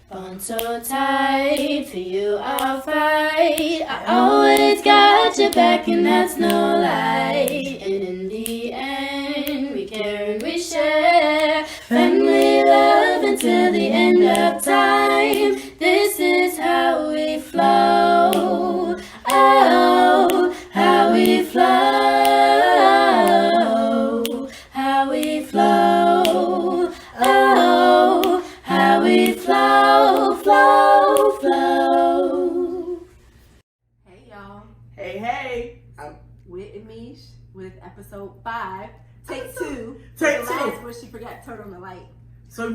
Bond so tight, for you I'll fight. I always got your back and that's no lie. And in the end, we care and we share. Family love until the end of time. This is how we flow. Oh, how we flow. How we flow. Oh, how we flow, flow, flow. Hey y'all, Hey. with Amish with episode 5, take 2. Take the 2. last where she forgot to turn on the light. So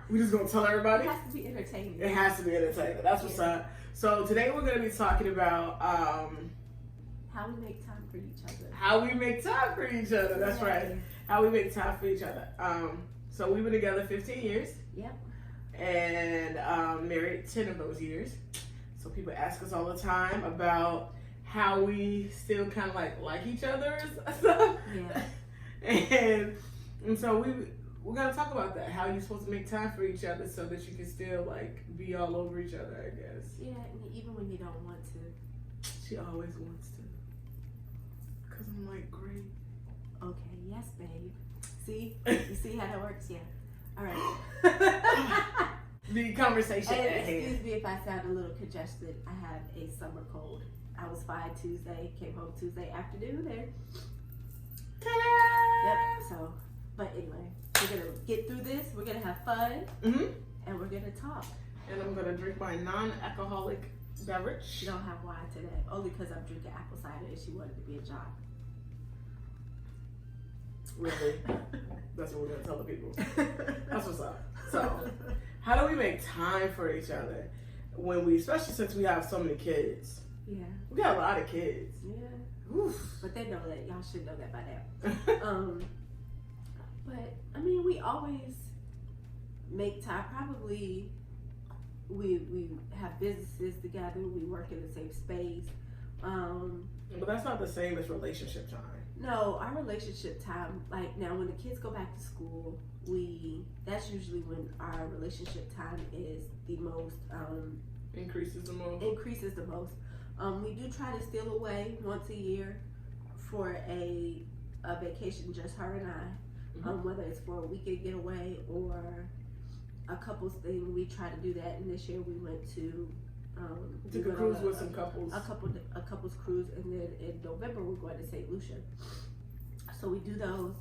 we just gonna tell It everybody? has to be entertaining. It has to be entertaining. That's what's up. So today we're gonna be talking about How we make time for each other. how we make time for each other. That's right. How we make time for each other. So we've been together 15 years. Yep. And married 10 of those years. So people ask us all the time about how we still kind of like each other and stuff. Yeah. And so we're gonna talk about that. How you're supposed to make time for each other so that you can still like be all over each other, I guess. Yeah, and even when you don't want to. She always wants to. Cause I'm like, great. Okay, yes, babe. See? You see how that works? Yeah. All right. The conversation And at hand. excuse me if I sound a little congested. I have a summer cold. I was fine Tuesday, came home Tuesday afternoon, and yep. So, but anyway, we're gonna get through this. We're gonna have fun, Mm-hmm. and we're gonna talk. And I'm gonna drink my non-alcoholic beverage. She don't have wine today, only because I'm drinking apple cider and she wanted to be a jock. Really? That's what we're gonna tell the people. That's what's up. So, how do we make time for each other when we, especially since we have so many kids? Yeah, We got a lot of kids. yeah. Oof. But they know that. Y'all should know that by now. But I mean, we always make time. Probably, we have businesses together. We work in the same space. But that's not the same as relationship time. No, our relationship time, like now when the kids go back to school, that's usually when our relationship time is the most, Increases the most. We do try to steal away once a year for a vacation, just her and I, Mhm. whether it's for a weekend getaway or a couples thing. We try to do that, and this year we went to Took a cruise with some couples. a couples cruise, and then in November we're going to St. Lucia. So we do those,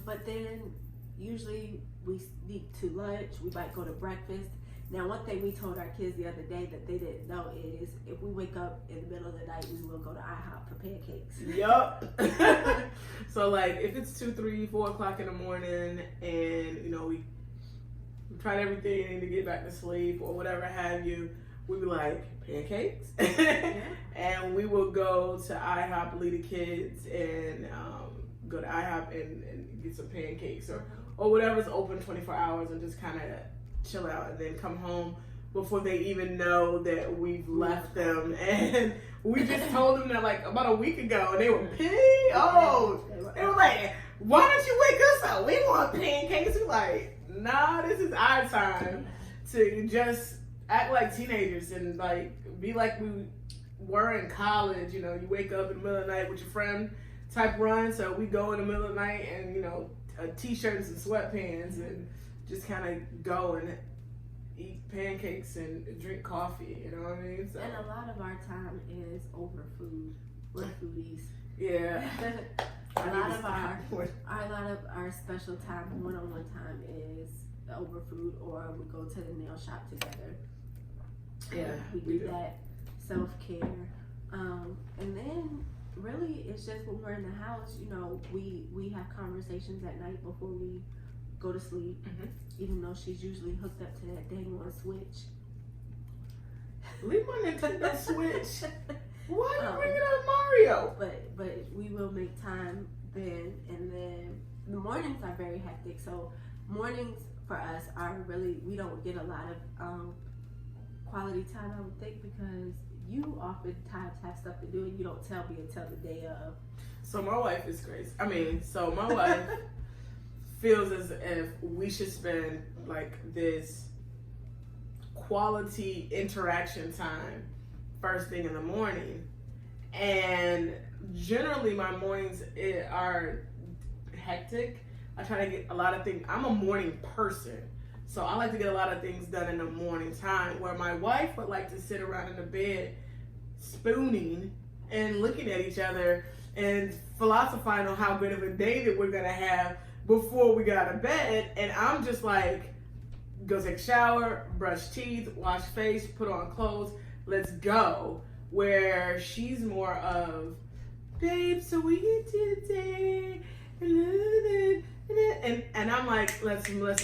but then usually we sneak to lunch. We might go to breakfast. Now, one thing we told our kids the other day that they didn't know is if we wake up in the middle of the night, we will go to IHOP for pancakes. Yup. So like if it's 2, 3, 4 o'clock in the morning and we tried everything to get back to sleep or whatever have you, we'd be like, pancakes? And we will go to IHOP, lead the kids, and go to IHOP and get some pancakes or whatever's open 24 hours and just kind of chill out and then come home before they even know that we've left them. And we just told them that like about a week ago and they were pissed. Oh, they were like, why don't you wake us up? We want pancakes. We're like, nah, this is our time to just act like teenagers and like be like we were in college. You wake up in the middle of the night with your friend type run. So we go in the middle of the night and a t-shirt and some sweatpants and just kind of go and eat pancakes and drink coffee. You know what I mean? So, And a lot of our time is over food. We're foodies. yeah. A lot of our special time, one-on-one time, is over food, or we go to the nail shop together. Yeah, we do that, self-care, and then really it's just when we're in the house. We have conversations at night before we go to sleep. Even though she's usually hooked up to that dang one Switch. Leave my Nintendo Switch. Why are you bringing up Mario? But we will make time then, and then the mornings are very hectic. So mornings for us are really, we don't get a lot of quality time, I would think, because you oftentimes have stuff to do and you don't tell me until the day of. So my wife is crazy. My wife feels as if we should spend like this quality interaction time first thing in the morning. And generally my mornings are hectic. I try to get a lot of things. I'm a morning person, so I like to get a lot of things done in the morning time, where my wife would like to sit around in the bed spooning and looking at each other and philosophizing on how good of a day that we're gonna have before we got to bed. And I'm just like, go take a shower, brush teeth, wash face, put on clothes, let's go. Where she's more of, babe, so we get to the day, and I'm like, let's move.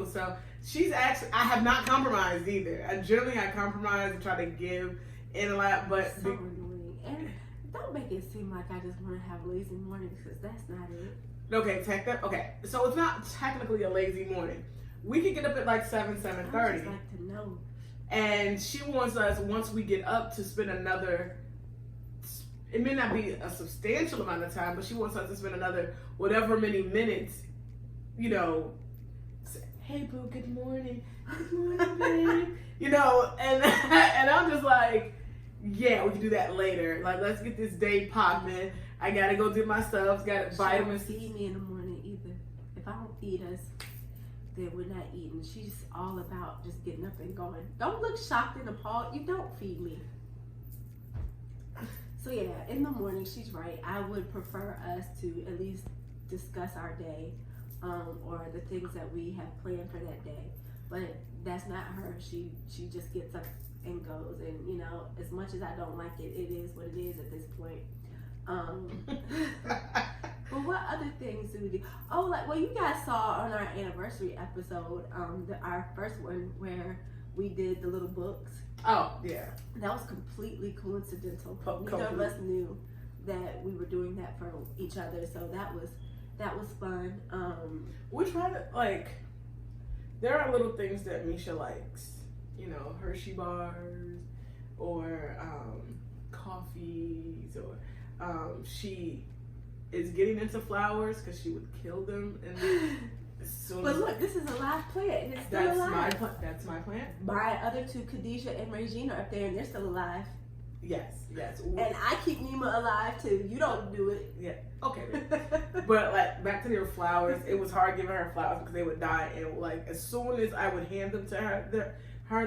So she's actually, I have not compromised either. I compromise and try to give in a lot, but so annoying. And don't make it seem like I just want to have lazy mornings, because that's not it. Okay, so it's not technically a lazy morning. We could get up at like 7:30. I just like to know. And she wants us, once we get up, to spend another, it may not be a substantial amount of time, but she wants us to spend another whatever many minutes, you know, say, hey boo, good morning, babe. You know, and I'm just like, yeah, we can do that later. Like, let's get this day popping. I gotta go do my stuff. Got vitamins. She don't feed me in the morning either. If I don't feed us, then we're not eating. She's all about just getting up and going. Don't look shocked and appalled. You don't feed me. So yeah, in the morning, she's right. I would prefer us to at least discuss our day, or the things that we have planned for that day. But that's not her. She just gets up and goes. And you know, as much as I don't like it, it is what it is at this point. But what other things do we do? Oh, like, well, you guys saw on our anniversary episode, our first one where we did the little books. Oh, yeah. That was completely coincidental. Neither of us knew that we were doing that for each other, so that was fun. We try to, like, there are little things that Misha likes, you know, Hershey bars, or coffees, or she is getting into flowers because she would kill them. And as soon But as look, this is a live plant, and it's still alive. That's my plant. My other two, Khadijah and Regina, are up there, and they're still alive. Yes. And I keep Nima alive too. You don't do it. Yeah. Okay. But like, back to your flowers, it was hard giving her flowers because they would die, and like as soon as I would hand them to her,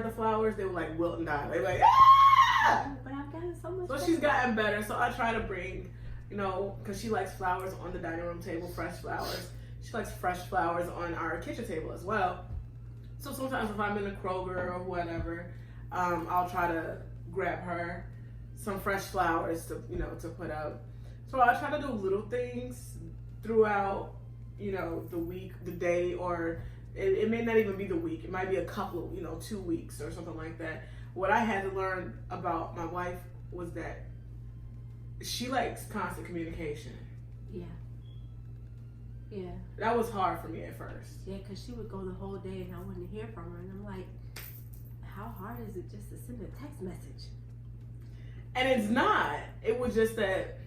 the flowers, they would like wilt and die. They were like, ah! But I've gotten so much. So she's gotten better. So I try to bring, you know, because she likes flowers on the dining room table, fresh flowers. She likes fresh flowers on our kitchen table as well. So sometimes if I'm in a Kroger or whatever, I'll try to grab her some fresh flowers to, you know, to put out. So I try to do little things throughout, you know, the week, the day, or it may not even be the week. It might be a couple, you know, 2 weeks or something like that. What I had to learn about my wife was that she likes constant communication. Yeah. Yeah. That was hard for me at first. Yeah, because she would go the whole day and I wouldn't hear from her. And I'm like, how hard is it just to send a text message? And it's not. It was just that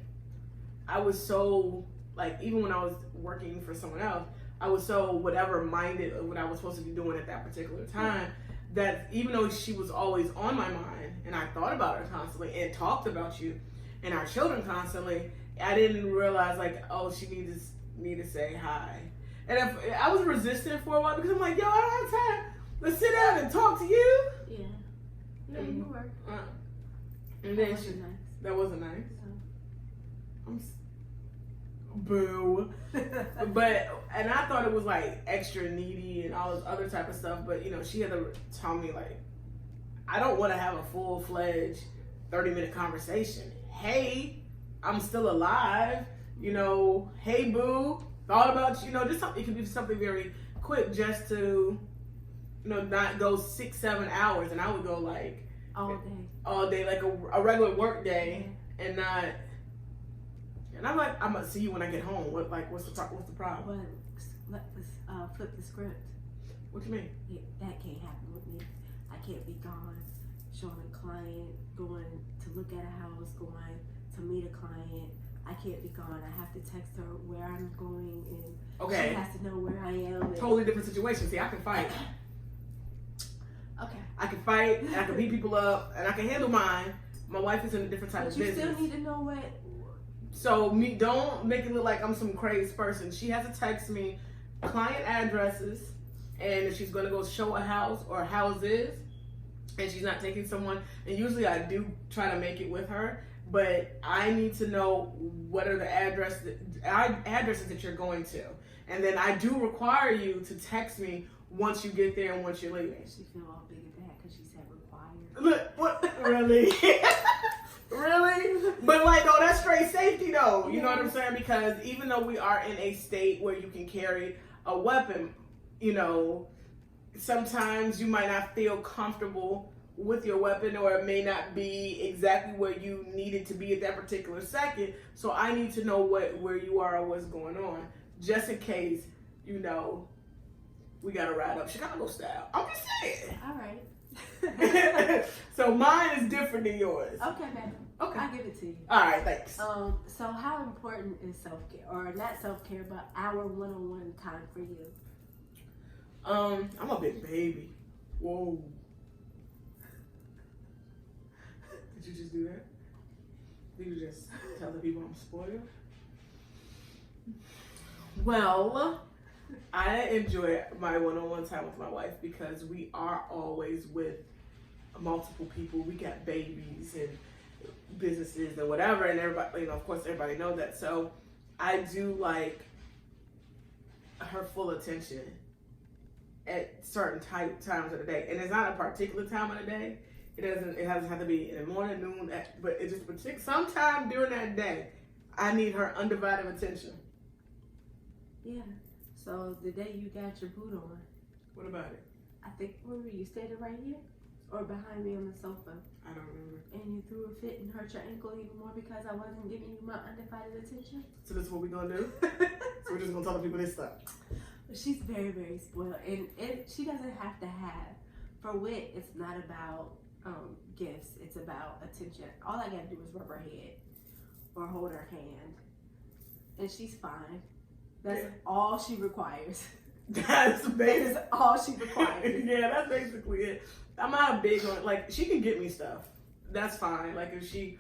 I was so, like, even when I was working for someone else, I was so whatever minded of what I was supposed to be doing at that particular time, that even though she was always on my mind and I thought about her constantly and talked about you and our children constantly, I didn't realize, like, oh, she needs me to say hi. And if I was resistant for a while because I'm like, yo, I don't have time to sit down and talk to you. Yeah. Yeah, you were. And That then wasn't nice. that wasn't nice. No. Boo. But, and I thought it was like extra needy and all this other type of stuff, but you know, she had to tell me, like, I don't want to have a full-fledged 30-minute conversation. Hey, I'm still alive. You know, hey boo, thought about you know, just something. It could be something very quick, just to, you know, not go 6-7 hours, and I would go like all day, like a regular work day, and not. And I'm like, I'm gonna see you when I get home. What's the problem? Well, let's flip the script. What you mean? That can't happen with me. I can't be gone, showing a client, going to look at a house, going to meet a client. I can't be gone. I have to text her where I'm going, and she has to know where I am. Totally different situation. See, I can fight. Okay. I can fight, and I can beat people up, and I can handle mine. My wife is in a different type But of you business. still need to know what. So don't make it look like I'm some crazy person. She has to text me client addresses, and if she's gonna go show a house or houses, and she's not taking someone, and usually I do try to make it with her, but I need to know what are the addresses that you're going to, and then I do require you to text me once you get there and once you're leaving. She feel all big and bad because she said required. Look, what? Really? Really? But like, no, that's straight safety though. You know what I'm saying? Because even though we are in a state where you can carry a weapon, you know, sometimes you might not feel comfortable with your weapon, or it may not be exactly where you need it to be at that particular second. So I need to know where you are or what's going on, just in case, you know, we gotta ride up Chicago style. I'm just saying. All right. So mine is different than yours. Okay, baby. Okay. I'll give it to you. All right, thanks. So how important is self-care, or not self-care, but our one-on-one time for you? I'm a big baby. Whoa. Did you just do that? Did you just tell the people I'm spoiled? Well, I enjoy my one-on-one time with my wife because we are always with multiple people. We got babies and businesses and whatever, and everybody, you know, of course, everybody knows that. So I do like her full attention at certain times of the day, and it's not a particular time of the day. It doesn't have to be in the morning, noon, but it's just sometime during that day. I need her undivided attention. Yeah. So the day you got your boot on, What about it? I think where were you standing right here, or behind me on the sofa, I don't remember. and you threw a fit and hurt your ankle even more because I wasn't giving you my undivided attention. So this is what we're gonna do? So we're just gonna tell the people this stuff. She's very, very spoiled, and she doesn't have to have. For Wit, it's not about gifts. It's about attention. All I gotta do is rub her head or hold her hand, and she's fine. That's all she requires. That's That basically is all she requires. yeah, that's basically it. I'm not big on, like, she can get me stuff. That's fine. Like if she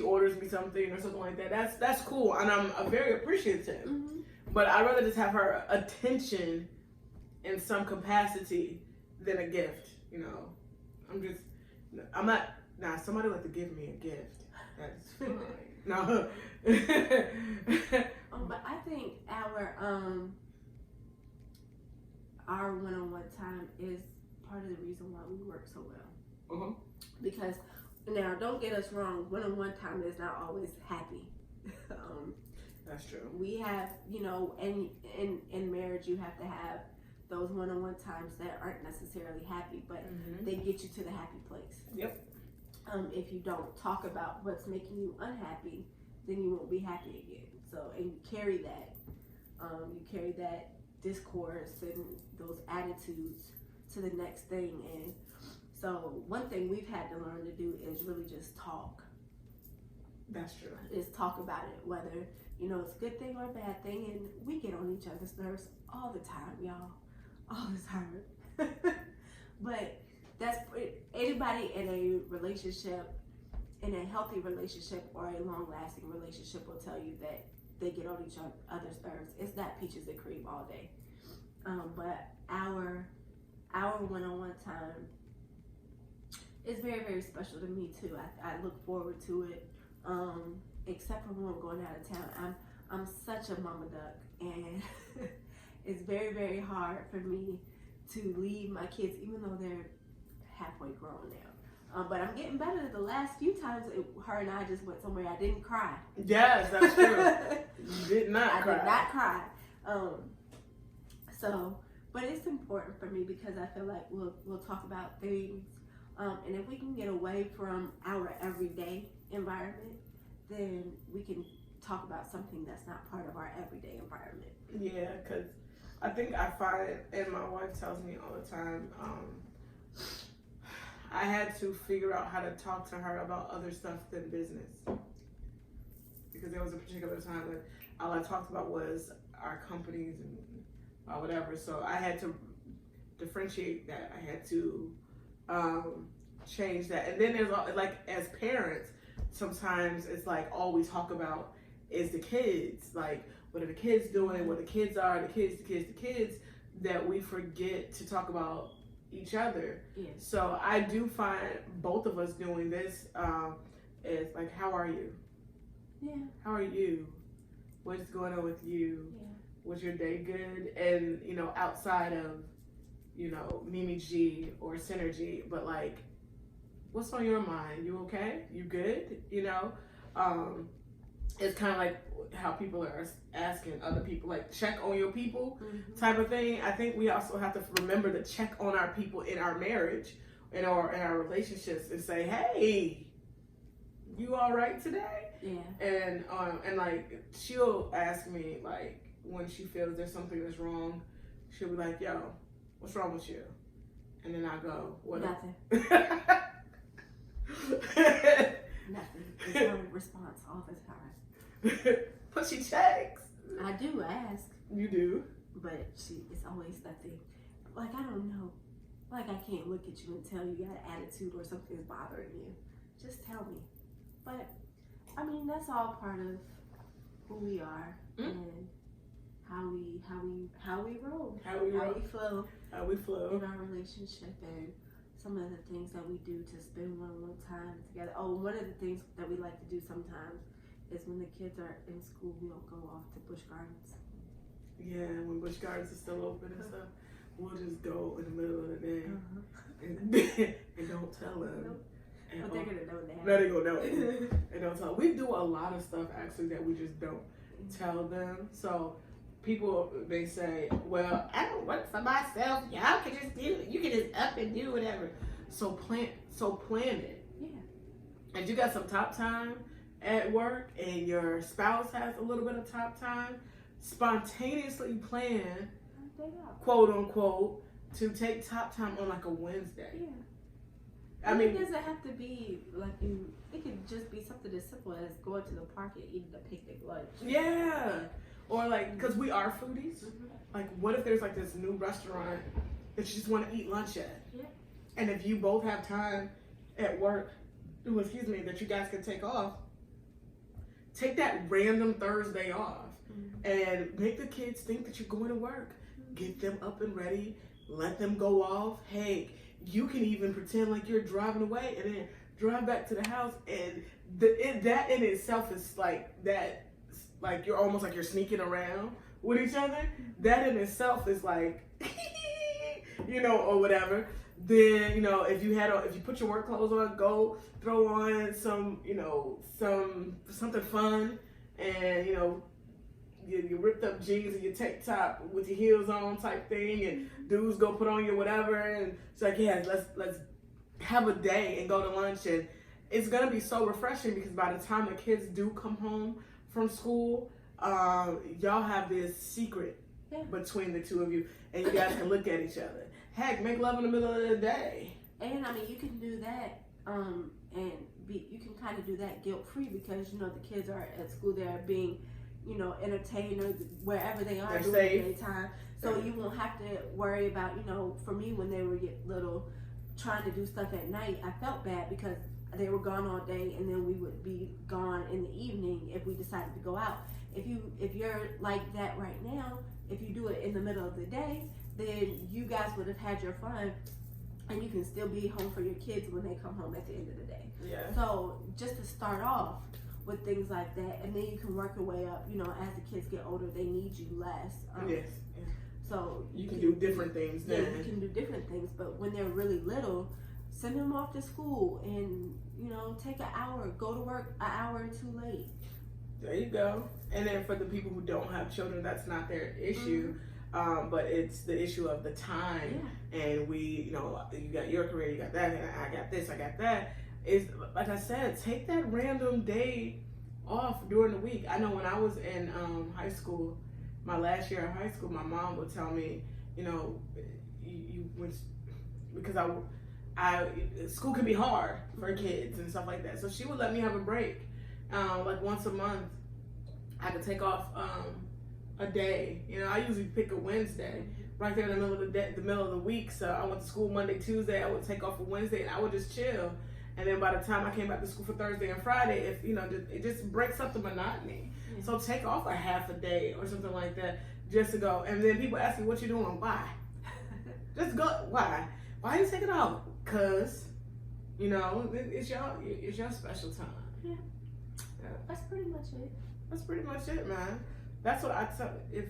orders me something or something like that, that's cool, and I'm very appreciative. Mm-hmm. But I'd rather just have her attention in some capacity than a gift. You know, I'm not. Nah, somebody would have to give me a gift. That's fine. No. But I think our one-on-one time is part of the reason why we work so well. Uh-huh. Because now, don't get us wrong, one-on-one time is not always happy. That's true. We have, you know, in marriage, you have to have those one-on-one times that aren't necessarily happy, but they get you to the happy place. Yep. If you don't talk about what's making you unhappy, then you won't be happy again. So, and you carry that discourse and those attitudes to the next thing. And so one thing we've had to learn to do is really just talk. That's true. Is talk about it, whether, you know, it's a good thing or a bad thing. And we get on each other's nerves all the time, y'all. All the time. But that's anybody in a relationship, in a healthy relationship or a long-lasting relationship will tell you that they get on each other's nerves. It's not peaches and cream all day. But our one-on-one time is very, very special to me too. I look forward to it. Except for when I'm going out of town. I'm such a mama duck, and it's very, very hard for me to leave my kids, even though they're halfway grown now. But I'm getting better. The last few times, her and I just went somewhere. I didn't cry. Yes, that's true. You did not cry. I did not cry. But it's important for me because I feel like we'll talk about things, and if we can get away from our everyday environment, then we can talk about something that's not part of our everyday environment. Yeah, because I think I find, and my wife tells me all the time, I had to figure out how to talk to her about other stuff than business. Because there was a particular time that all I talked about was our companies and whatever. So I had to differentiate that. I had to change that. And then there's like, as parents, sometimes it's like all we talk about is the kids. Like, what are the kids doing? What the kids are, the kids, that we forget to talk about each other. Yeah. So I do find both of us doing this is like, how are you? Yeah. How are you? What's going on with you? Yeah. Was your day good? And, you know, outside of, you know, Mimi G or Synergy, but like, what's on your mind? You okay? You good? You know? It's kind of like how people are asking other people, like, check on your people type of thing. I think we also have to remember to check on our people in our marriage, in our relationships, and say, hey, you all right today? Yeah. And like, she'll ask me, like, when she feels there's something that's wrong, she'll be like, yo, what's wrong with you? And then I go, what? Nothing. Nothing. It's her response all the time. But she checks. I do ask, You do. but it's always nothing. Like, I don't know. Like, I can't look at you and tell you got an attitude or something's bothering you. Just tell me. But I mean, that's all part of who we are and how we roll, How we flow How we flow. in our relationship, and some of the things that we do to spend one-on-one time together. Oh, one of the things that we like to do sometimes is when the kids are in school, we'll go off to Busch Gardens. Yeah, when Busch Gardens is still open and stuff, we'll just go in the middle of the day and don't tell them. Nope. But they're gonna know that. Let it go, no. And don't tell. We do a lot of stuff actually that we just don't tell them. So people, they say, well, I don't work for myself. Y'all can just do it. You can just up and do whatever. So plan it. Yeah. And you got some top time at work and your spouse has a little bit of top time, spontaneously plan, quote unquote, to take top time on like a Wednesday. Yeah. I mean, it doesn't have to be like you. It could just be something as simple as going to the park and eating a picnic lunch. yeah. Or like, because we are foodies. Like, what if there's like this new restaurant that you just want to eat lunch at? Yeah. And if you both have time at work, that you guys can take off, take that random Thursday off and make the kids think that you're going to work. Get them up and ready. Let them go off. Hey, you can even pretend like you're driving away and then drive back to the house. And that in itself is like that. Like, you're almost like you're sneaking around with each other. That in itself is like, you know, or whatever. Then, you know, if you put your work clothes on, go throw on some, you know, something fun, and, you know, your ripped up jeans and your tank top with your heels on type thing, and dudes go put on your whatever, and it's like, yeah, let's have a day and go to lunch. And it's gonna be so refreshing because by the time the kids do come home from school, y'all have this secret between the two of you, and you guys can look at each other. Heck, make love in the middle of the day. And I mean, you can do that, you can kind of do that guilt free because you know the kids are at school, they're being, you know, entertained or wherever they are during the daytime. So you won't have to worry about, you know, for me when they were little, trying to do stuff at night, I felt bad because they were gone all day and then we would be gone in the evening if we decided to go out. If you're like that right now, if you do it in the middle of the day, then you guys would have had your fun and you can still be home for your kids when they come home at the end of the day. Yeah. So just to start off with things like that, and then you can work your way up. You know, as the kids get older, they need you less. Yes. So you can do different things then. Yeah, you can do different things, but when they're really little, send them off to school and, you know, take an hour, go to work an hour or two late. There you go. And then for the people who don't have children, that's not their issue. But it's the issue of the time. Yeah. And we, you know, you got your career, you got that, and I got this, I got that. Is like I said, take that random day off during the week. I know when I was in high school, my last year of high school, my mom would tell me, you know, because school can be hard for kids and stuff like that. So she would let me have a break, like once a month. I could take off a day. You know, I usually pick a Wednesday, right there in the middle of the day, the middle of the week. So I went to school Monday, Tuesday. I would take off for Wednesday, and I would just chill. And then by the time I came back to school for Thursday and Friday, if it just breaks up the monotony. Yeah. So take off a half a day or something like that just to go. And then people ask me, "What you doing? Why?" Just go. Why? Why you take it off? Cause it's your special time. Yeah. That's pretty much it. That's pretty much it, man. That's what I tell. If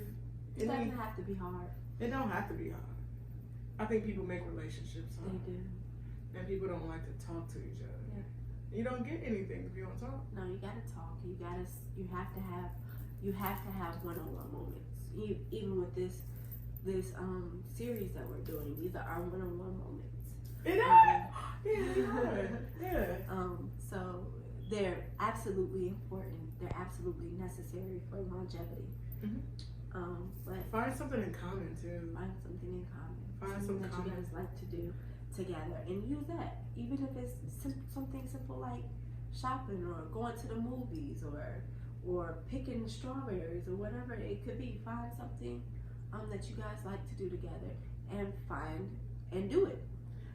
It doesn't have to be hard. it don't have to be hard. I think people make relationships hard. They do. And people don't like to talk to each other. Yeah. You don't get anything if you don't talk. No, you gotta talk. You have to have one-on-one moments. Even with this series that we're doing, these are our one-on-one moments. It is. Yeah. So they're absolutely important. They're absolutely necessary for longevity. Mhm. But Find something in common too. find something in common. Find something some that common. you guys like to do together, and use that. Even if it's something simple like shopping or going to the movies or picking strawberries or whatever it could be. Find something that you guys like to do together and do it.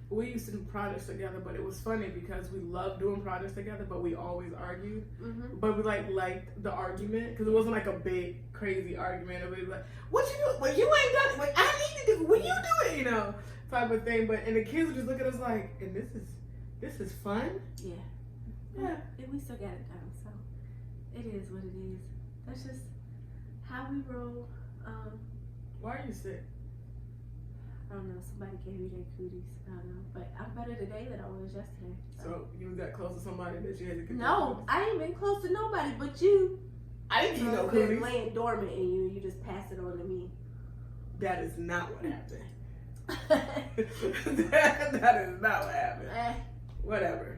We used to do projects together, but it was funny because we loved doing projects together, but we always argued. Mm-hmm. But we liked the argument because it wasn't like a big crazy argument. It was like, "What you do? Well, you ain't done it. Like, I need to do. When you do it, type of thing." And the kids would just look at us like, "And this is fun." Yeah. Yeah. And we still got it done, so it is what it is. That's just how we roll. Why are you sick? I don't know. Somebody gave me their cooties. I don't know, but I'm better today than I was yesterday. So you got close to somebody that you had to get. No, I ain't been close to nobody but you. I didn't give you no It's been cooties. laying dormant in you just pass it on to me. That is not what happened. that is not what happened. Whatever.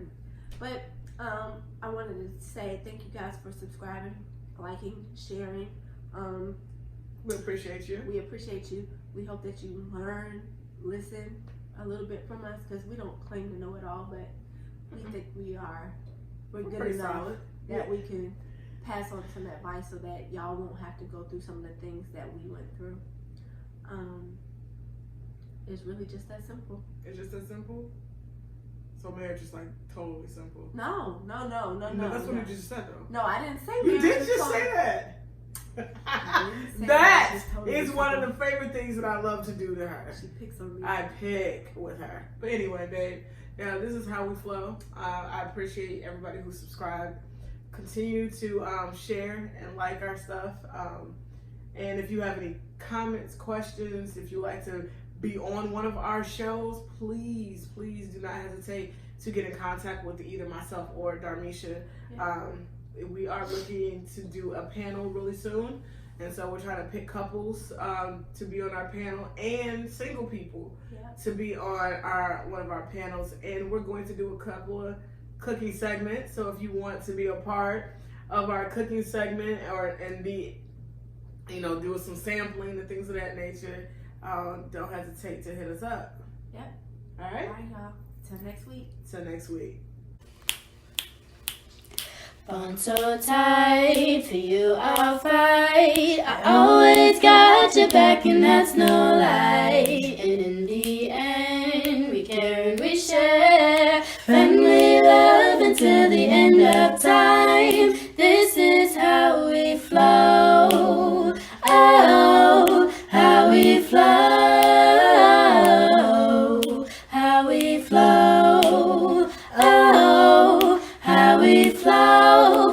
But I wanted to say thank you guys for subscribing, liking, sharing. We appreciate you. We appreciate you. We hope that you learn, listen a little bit from us because we don't claim to know it all, but we think we're good pretty enough solid. that we can pass on some advice so that y'all won't have to go through some of the things that we went through. It's really just that simple. It's just that simple. So marriage is like totally simple. No. That's what you just said though. No, I didn't say You marriage did is just totally- say that. I didn't say That marriage is totally is one of simple. the favorite things that I love to do to her. She picks on me. I pick with her. But anyway, babe, yeah, this is how we flow. I appreciate everybody who subscribed. Continue to share and like our stuff. And if you have any comments, questions, if you like to be on one of our shows, please do not hesitate to get in contact with either myself or Darmisha. We are looking to do a panel really soon. And so we're trying to pick couples to be on our panel and single people to be on one of our panels. And we're going to do a couple of cooking segments. So if you want to be a part of our cooking segment and be, doing some sampling and things of that nature, don't hesitate to hit us up. Yep. All right? All right, y'all. Till next week. Till next week. Bond so tight, for you I'll fight. I always got your back and that's no lie. And in the end, we care and we share. Family love until the end of time. This is how we flow. Oh, how we flow. How we flow. Oh, how we flow.